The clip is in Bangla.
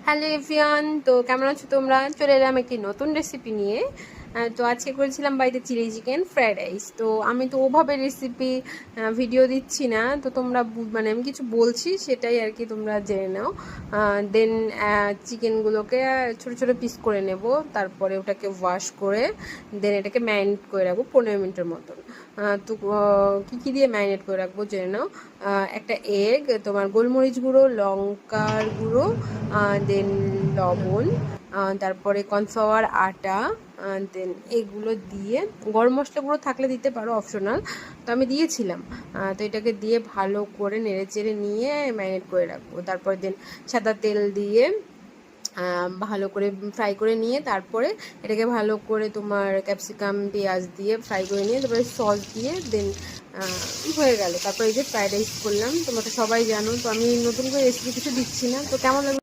হ্যালো এভরিওয়ান, তো কেমন আছো তোমরা? চলে এলাম একটি নতুন রেসিপি নিয়ে। তো আজকে করেছিলাম বাড়িতে চিলি চিকেন ফ্রাইড রাইস। তো আমি তো ওভাবে রেসিপি ভিডিও দিচ্ছি না, তো তোমরা মানে আমি কিছু বলছি সেটাই আর কি তোমরা জেনে নাও। দেন চিকেনগুলোকে ছোটো ছোটো পিস করে নেব, তারপরে ওটাকে ওয়াশ করে দেন এটাকে ম্যারিনেট করে রাখবো 15 মিনিটের মতন। তো কী কী দিয়ে ম্যারিনেট করে রাখবো জেনে নাও। একটা এগ, তোমার গোলমরিচ গুঁড়ো, লঙ্কার গুঁড়ো, দেন লবণ, তারপরে কর্নফ্লাওয়ার, আটা, দেন এগুলো দিয়ে গরম মশলা গুঁড়ো থাকলে দিতে পারো, অপশনাল। তো আমি দিয়েছিলাম। তো এটাকে দিয়ে ভালো করে নেড়ে চেড়ে নিয়ে ম্যারিনেট করে রাখবো। তারপর দেন সাদা তেল দিয়ে ভালো করে ফ্রাই করে নিয়ে তারপরে এটাকে ভালো করে তোমার ক্যাপসিকাম পেঁয়াজ দিয়ে ফ্রাই করে নিয়ে তারপরে সস দিয়ে দেন হয়ে গেল। তারপর এই যে ফ্রাইড রাইস করলাম, তোমরা তো সবাই জানো। তো আমি নতুন করে রেসিপি কিছু দিচ্ছি না। তো কেমন লাগলো?